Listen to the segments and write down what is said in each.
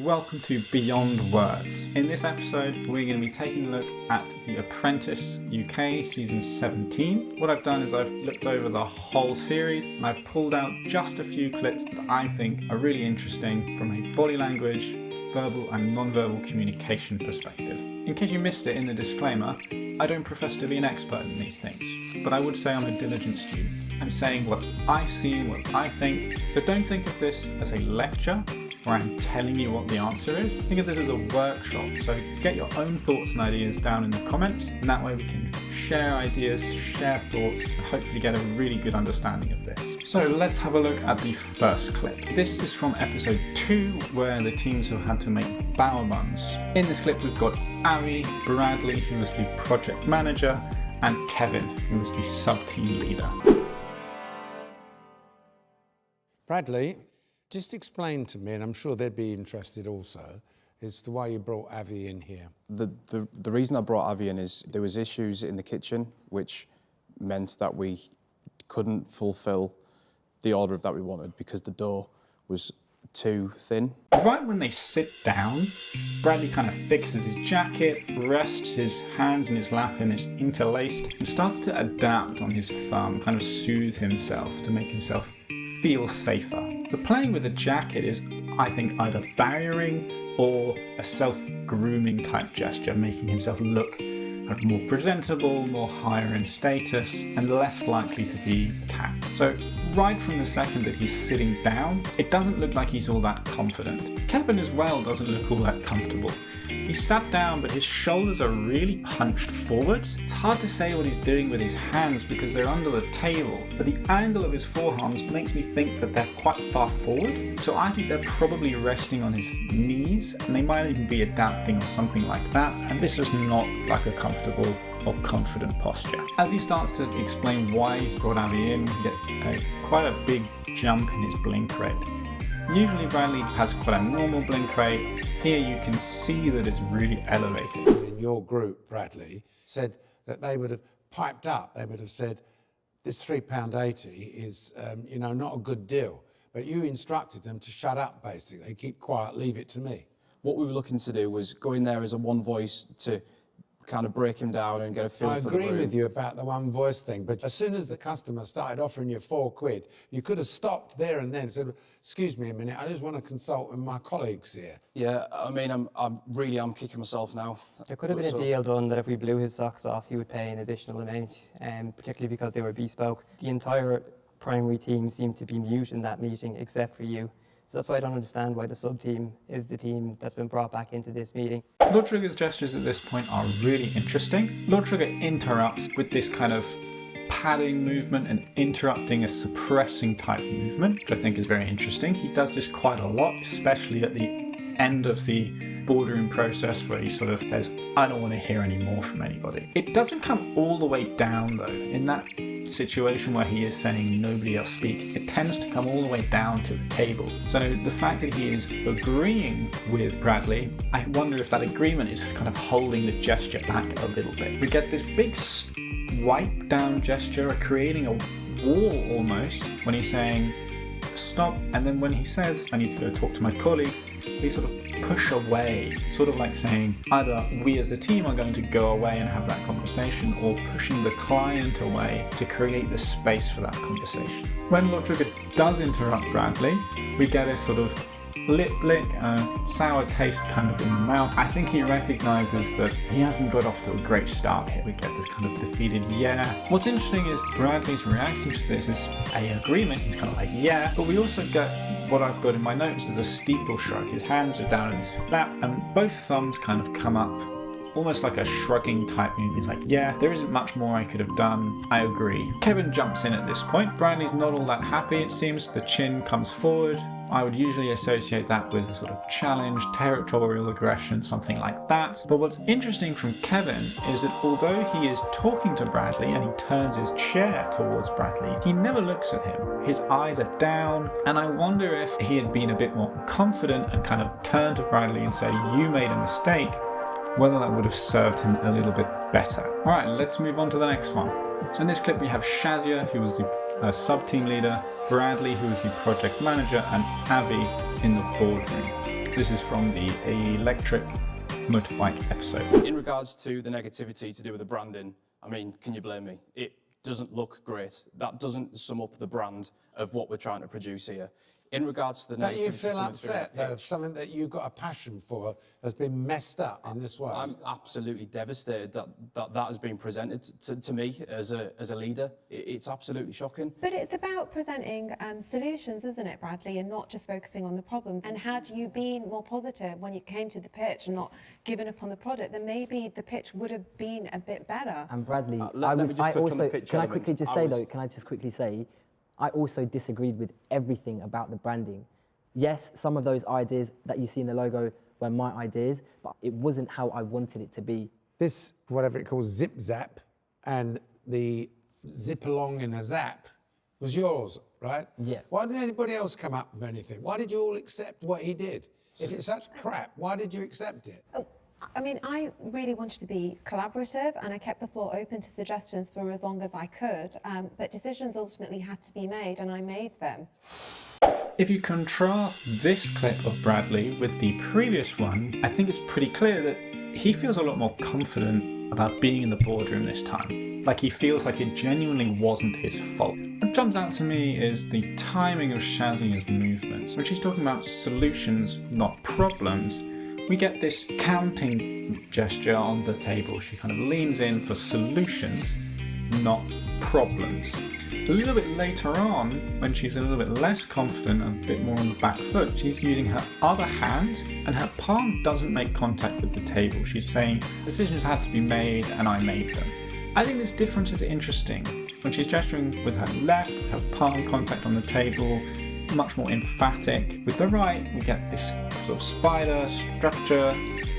welcome to Beyond Words. In this episode, we're going to be taking a look at The Apprentice UK Season 17. What I've done is I've looked over the whole series and I've pulled out just a few clips that I think are really interesting from a body language, verbal and non-verbal communication perspective. In case you missed it in the disclaimer, I don't profess to be an expert in these things, but I would say I'm a diligent student. I'm saying what I see, what I think, so don't think of this as a lecture where I'm telling you what the answer is. Think of this as a workshop, so get your own thoughts and ideas down in the comments, and that way we can share ideas, share thoughts, and hopefully get a really good understanding of this. So let's have a look at the first clip. This is from episode 2, where the teams have had to make bower buns. In this clip we've got Avi, Bradley, who was the project manager, and Kevin, who was the sub-team leader. Bradley, just explain to me, and I'm sure they'd be interested also, is the why you brought Avi in here. The reason I brought Avi in is there was issues in the kitchen which meant that we couldn't fulfil the order that we wanted because the dough was too thin. Right when they sit down, Bradley kind of fixes his jacket, rests his hands in his lap and is interlaced, and starts to adapt on his thumb, kind of soothe himself to make himself feel safer. The playing with the jacket is, I think, either barriering or a self-grooming type gesture, making himself look more presentable, more higher in status, and less likely to be attacked. So right from the second that he's sitting down, it doesn't look like he's all that confident. Kevin as well doesn't look all that comfortable. He's sat down, but his shoulders are really punched forward. It's hard to say what he's doing with his hands because they're under the table, but the angle of his forearms makes me think that they're quite far forward. So I think they're probably resting on his knees, and they might even be adapting or something like that. And this is not like a comfortable or confident posture. As he starts to explain why he's brought Avi in, we get quite a big jump in his blink rate. Usually Bradley has quite a normal blink rate. Here you can see that it's really elevated. In your group, Bradley, said that they would have piped up. They would have said, this £3.80 is, not a good deal. But you instructed them to shut up, basically, keep quiet, leave it to me. What we were looking to do was go in there as a one voice to kind of break him down and get a feel for the room. I agree with you about the one voice thing, but as soon as the customer started offering you £4, you could have stopped there and then and said, excuse me a minute, I just want to consult with my colleagues here. Yeah, I mean, I'm kicking myself now. There could have been a deal done that if we blew his socks off, he would pay an additional amount, particularly because they were bespoke. The entire primary team seemed to be mute in that meeting, except for you. So that's why I don't understand why the sub-team is the team that's been brought back into this meeting. Lord Trigger's gestures at this point are really interesting. Lord Trigger interrupts with this kind of padding movement and interrupting a suppressing type movement, which I think is very interesting. He does this quite a lot, especially at the end of the boardroom process where he sort of says, I don't want to hear any more from anybody. It doesn't come all the way down though. In that situation where he is saying nobody else speak, it tends to come all the way down to the table. So the fact that he is agreeing with Bradley, I wonder if that agreement is kind of holding the gesture back a little bit. We get this big swipe down gesture, creating a wall almost, when he's saying stop, and then when he says I need to go talk to my colleagues, they sort of push away, sort of like saying either we as a team are going to go away and have that conversation, or pushing the client away to create the space for that conversation. When Lord Trigger does interrupt Bradley, we get a sort of lip lick, sour taste kind of in the mouth. I think he recognizes that he hasn't got off to a great start here. We get this kind of defeated yeah. What's interesting is Bradley's reaction to this is an agreement. He's kind of like yeah, but we also get what I've got in my notes is a steeple shrug. His hands are down in his lap and both thumbs kind of come up, almost like a shrugging type movement. He's like, yeah, there isn't much more I could have done. I agree. Kevin jumps in at this point. Bradley's not all that happy. It seems the chin comes forward. I would usually associate that with a sort of challenge, territorial aggression, something like that. But what's interesting from Kevin is that although he is talking to Bradley and he turns his chair towards Bradley, he never looks at him. His eyes are down, and I wonder if he had been a bit more confident and kind of turned to Bradley and said, you made a mistake, whether that would have served him a little bit better. All right, let's move on to the next one. So in this clip we have Shazia, who was the sub-team leader, Bradley, who was the project manager, and Avi in the boardroom. This is from the electric motorbike episode. In regards to the negativity to do with the branding, I mean, can you blame me? It doesn't look great. That doesn't sum up the brand of what we're trying to produce here. In regards to the Don't negativity... you feel coming through upset, the though, pitch, if something that you've got a passion for has been messed up in this way? I'm absolutely devastated that has been presented to me as a leader. It's absolutely shocking. But it's about presenting solutions, isn't it, Bradley, and not just focusing on the problems. And had you been more positive when you came to the pitch and not given up on the product, then maybe the pitch would have been a bit better. And Bradley, let me just touch on the pitch can I element. quickly just say though, can I just quickly say, I also disagreed with everything about the branding. Yes, some of those ideas that you see in the logo were my ideas, but it wasn't how I wanted it to be. This, whatever it calls, zip zap, and the zip along in a zap was yours, right? Yeah. Why didn't anybody else come up with anything? Why did you all accept what he did? If it's such crap, why did you accept it? I mean, I really wanted to be collaborative and I kept the floor open to suggestions for as long as I could, but decisions ultimately had to be made and I made them. If you contrast this clip of Bradley with the previous one, I think it's pretty clear that he feels a lot more confident about being in the boardroom this time. Like he feels like it genuinely wasn't his fault. What jumps out to me is the timing of Shazia's movements. When she's talking about solutions, not problems, we get this counting gesture on the table. She kind of leans in for solutions, not problems. A little bit later on, when she's a little bit less confident and a bit more on the back foot, she's using her other hand and her palm doesn't make contact with the table. She's saying, decisions had to be made and I made them. I think this difference is interesting. When she's gesturing with her left, her palm contact on the table, much more emphatic. With the right, we get this sort of spider structure,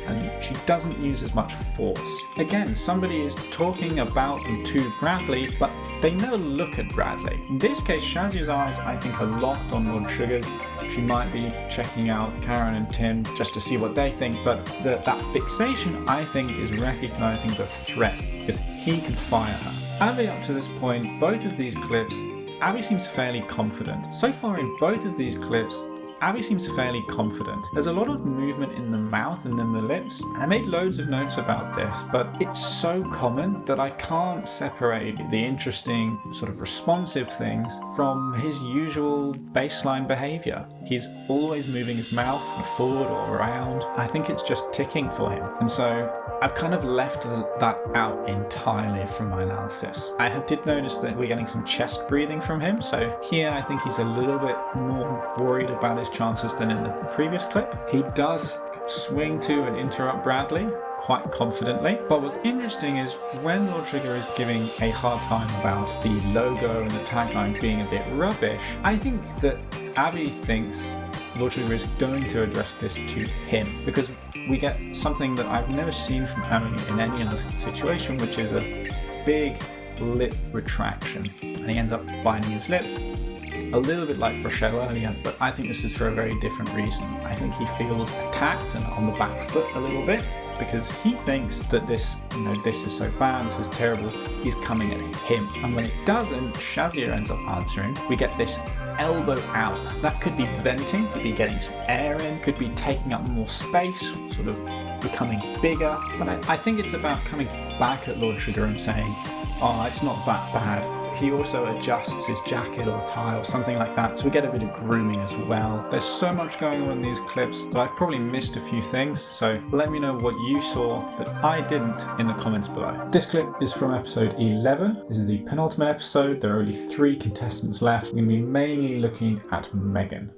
and she doesn't use as much force. Again, somebody is talking about them to Bradley, but they never look at Bradley. In this case, Shazia's eyes, I think, are locked on Lord Sugars. She might be checking out Karen and Tim just to see what they think, but that fixation, I think, is recognizing the threat, because he can fire her. Abby, up to this point, both of these clips, Abby seems fairly confident. So far in both of these clips, Abby seems fairly confident. There's a lot of movement in the mouth and in the lips, and I made loads of notes about this, but it's so common that I can't separate the interesting, sort of responsive things from his usual baseline behavior. He's always moving his mouth forward or around. I think it's just ticking for him. And so I've kind of left that out entirely from my analysis. I did notice that we're getting some chest breathing from him, so here I think he's a little bit more worried about his chances than in the previous clip. He does swing to and interrupt Bradley quite confidently, but what's interesting is when Lord Sugar is giving a hard time about the logo and the tagline being a bit rubbish, I think that Abby thinks Lord Sugar is going to address this to him, because we get something that I've never seen from Abby in any other situation, which is a big lip retraction, and he ends up biting his lip, a little bit like Rochelle earlier, but I think this is for a very different reason. I think he feels attacked and on the back foot a little bit, because he thinks that this is so bad, this is terrible, is coming at him. And when it doesn't, Shazia ends up answering. We get this elbow out. That could be venting, could be getting some air in, could be taking up more space, sort of becoming bigger. But I think it's about coming back at Lord Sugar and saying, oh, it's not that bad. He also adjusts his jacket or tie or something like that, so we get a bit of grooming as well. There's so much going on in these clips that I've probably missed a few things, so let me know what you saw that I didn't in the comments below. This clip is from episode 11. This is the penultimate episode. There are only 3 contestants left. We're going to be mainly looking at Megan.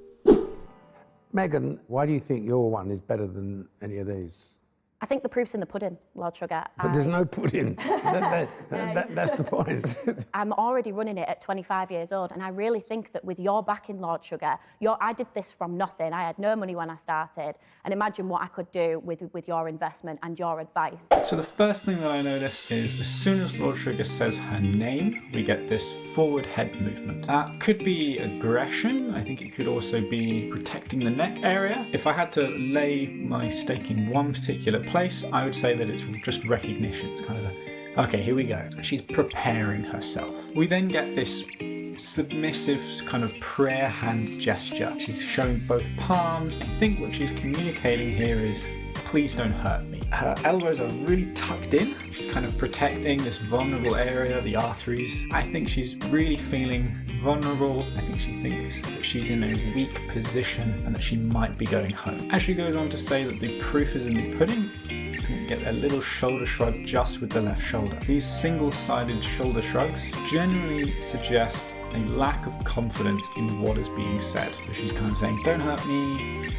Megan, why do you think your one is better than any of these? I think the proof's in the pudding, Lord Sugar. But there's no pudding. That's the point. I'm already running it at 25 years old, and I really think that with your backing, Lord Sugar, I did this from nothing. I had no money when I started, and imagine what I could do with your investment and your advice. So the first thing that I notice is as soon as Lord Sugar says her name, we get this forward head movement. That could be aggression. I think it could also be protecting the neck area. If I had to lay my stake in one particular place, I would say that it's just recognition. It's kind of okay, here we go. She's preparing herself. We then get this submissive kind of prayer hand gesture. She's showing both palms. I think what she's communicating here is, please don't hurt me. Her elbows are really tucked in. She's kind of protecting this vulnerable area, the arteries. I think she's really feeling vulnerable. I think she thinks that she's in a weak position and that she might be going home. As she goes on to say that the proof is in the pudding, you get a little shoulder shrug just with the left shoulder. These single-sided shoulder shrugs generally suggest a lack of confidence in what is being said. So she's kind of saying, don't hurt me,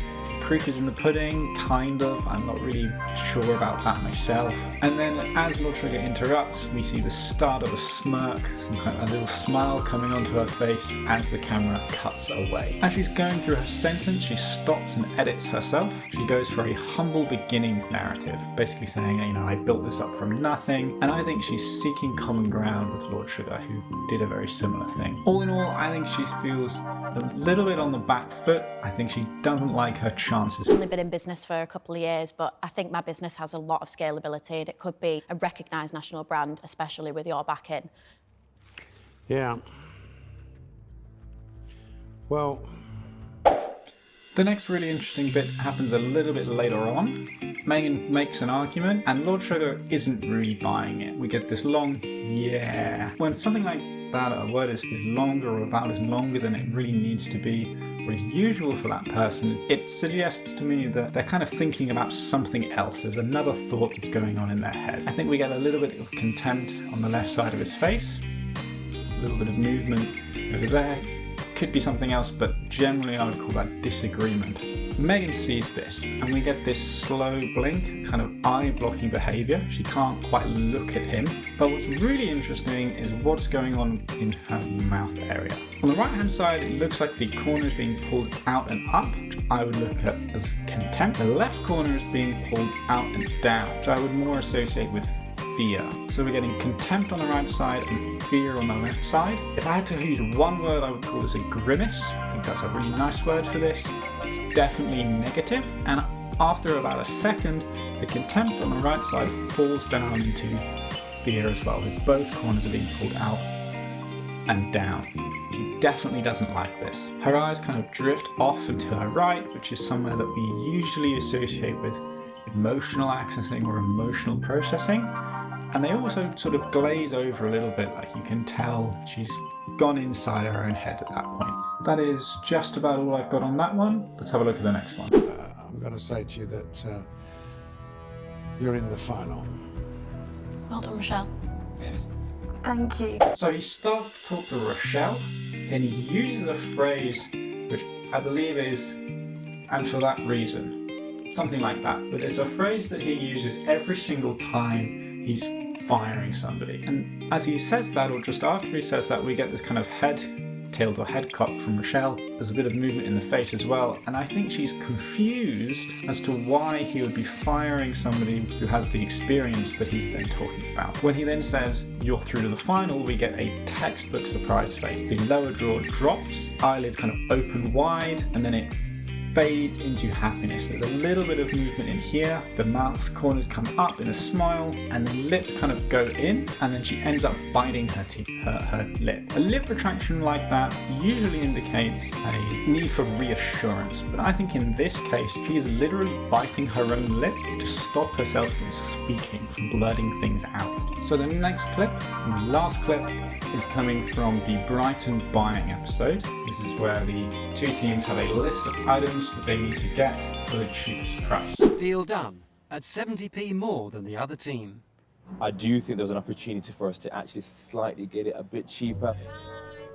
proof is in the pudding, kind of. I'm not really sure about that myself. And then as Lord Sugar interrupts, we see the start of a smirk, some kind of a little smile coming onto her face as the camera cuts away. As she's going through her sentence, she stops and edits herself. She goes for a humble beginnings narrative, basically saying, you know, I built this up from nothing. And I think she's seeking common ground with Lord Sugar, who did a very similar thing. All in all, I think she feels a little bit on the back foot. I think she doesn't like her chances. I've only been in business for a couple of years, but I think my business has a lot of scalability and it could be a recognised national brand, especially with your backing. Yeah. Well, the next really interesting bit happens a little bit later on. Meghan makes an argument and Lord Sugar isn't really buying it. We get this long yeah. When something like that, a word is longer or a vowel is longer than it really needs to be, or is usual for that person, it suggests to me that they're kind of thinking about something else. There's another thought that's going on in their head. I think we get a little bit of contempt on the left side of his face, a little bit of movement over there. Could be something else, but generally I would call that disagreement. Meghan sees this, and we get this slow blink, kind of eye-blocking behaviour. She can't quite look at him. But what's really interesting is what's going on in her mouth area. On the right-hand side, it looks like the corner is being pulled out and up, which I would look at as contempt. The left corner is being pulled out and down, which I would more associate with fear. So we're getting contempt on the right side and fear on the left side. If I had to use one word, I would call this a grimace. I think that's a really nice word for this. It's definitely negative. And after about a second, the contempt on the right side falls down into fear as well, with both corners are being pulled out and down. She definitely doesn't like this. Her eyes kind of drift off and to her right, which is somewhere that we usually associate with emotional accessing or emotional processing. And they also sort of glaze over a little bit, like you can tell she's gone inside her own head at that point. That is just about all I've got on that one. Let's have a look at the next one. I'm going to say to you that you're in the final. Well done, Rochelle. Thank you. So he starts to talk to Rochelle, and he uses a phrase which I believe is, and for that reason, something like that. But it's a phrase that he uses every single time he's firing somebody. And as he says that, or just after he says that, we get this kind of head tilt or head cock from Rochelle. There's a bit of movement in the face as well, and I think she's confused as to why he would be firing somebody who has the experience that he's then talking about. When he then says, you're through to the final, we get a textbook surprise face. The lower jaw drops, eyelids kind of open wide, and then it fades into happiness. There's a little bit of movement in here. The mouth corners come up in a smile, and the lips kind of go in, and then she ends up biting her teeth, her lip. A lip retraction like that usually indicates a need for reassurance, but I think in this case, she is literally biting her own lip to stop herself from speaking, from blurting things out. So the next clip, the last clip, is coming from the Brighton buying episode. This is where the two teams have a list of items that they need to get for the cheapest price. Deal done at 70p more than the other team. I do think there was an opportunity for us to actually slightly get it a bit cheaper,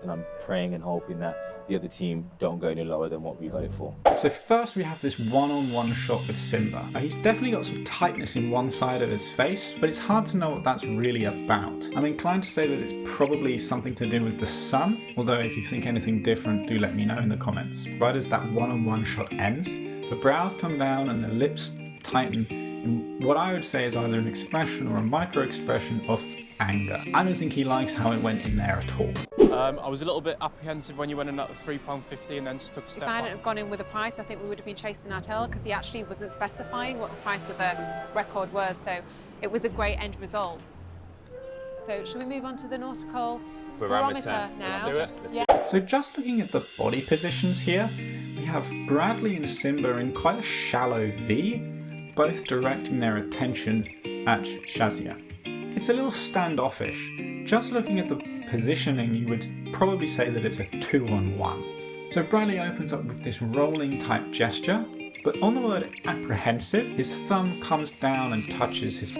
and I'm praying and hoping that the other team don't go any lower than what we got it for. So first we have this one-on-one shot with Simba. Now, he's definitely got some tightness in one side of his face, but it's hard to know what that's really about. I'm inclined to say that it's probably something to do with the sun, although if you think anything different, do let me know in the comments. Right as that one-on-one shot ends, the brows come down and the lips tighten in what I would say is either an expression or a micro-expression of anger. I don't think he likes how it went in there at all. I was a little bit apprehensive when you went in at the £3.50 and then took a step If I back. hadn't have gone in with a price, I think we would have been chasing our tail because he actually wasn't specifying what the price of the record was. So it was a great end result. So should we move on to the nautical barometer now. Let's do it. Yeah. So just looking at the body positions here, we have Bradley and Simba in quite a shallow V, both directing their attention at Shazia. It's a little standoffish. Just looking at the positioning, you would probably say that it's a 2-on-1. So Bradley opens up with this rolling type gesture, but on the word apprehensive, his thumb comes down and touches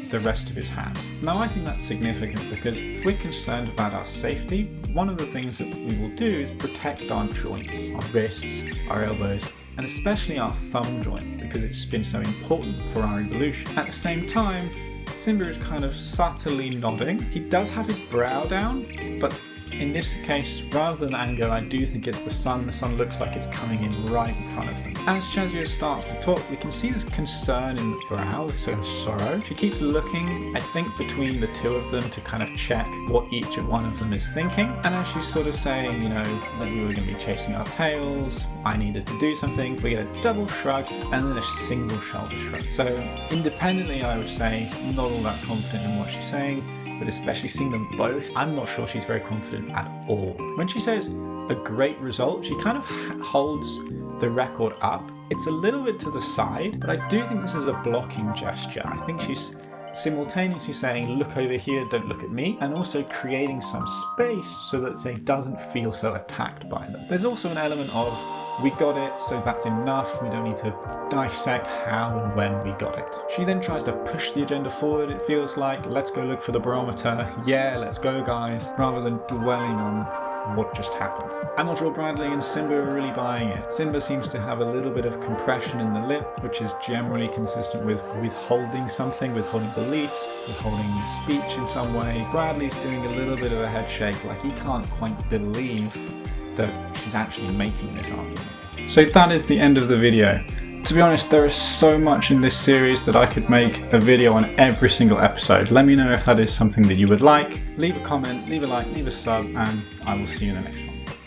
the rest of his hand. Now I think that's significant because if we're concerned about our safety, one of the things that we will do is protect our joints, our wrists, our elbows, and especially our thumb joint because it's been so important for our evolution. At the same time, Simba is kind of subtly nodding. He does have his brow down, but in this case, rather than anger, I do think it's the sun. The sun looks like it's coming in right in front of them. As Shazia starts to talk, we can see this concern in the brow, sort of sorrow. She keeps looking, I think, between the two of them to kind of check what each one of them is thinking. And as she's sort of saying, you know, that we were going to be chasing our tails, I needed to do something, we get a double shrug and then a single shoulder shrug. So independently, I would say not all that confident in what she's saying, but especially seeing them both, I'm not sure she's very confident at all. When she says a great result, she kind of holds the record up. It's a little bit to the side, but I do think this is a blocking gesture. I think she's simultaneously saying, look over here, don't look at me, and also creating some space so that they doesn't feel so attacked by them. There's also an element of, we got it, so that's enough. We don't need to dissect how and when we got it. She then tries to push the agenda forward. It feels like, let's go look for the barometer. Yeah, let's go guys, rather than dwelling on what just happened. I'm not sure Bradley and Simba are really buying it. Simba seems to have a little bit of compression in the lip, which is generally consistent with withholding something, withholding beliefs, withholding speech in some way. Bradley's doing a little bit of a head shake, like he can't quite believe that she's actually making this argument. So that is the end of the video. To be honest, there is so much in this series that I could make a video on every single episode. Let me know if that is something that you would like. Leave a comment, leave a like, leave a sub, and I will see you in the next one.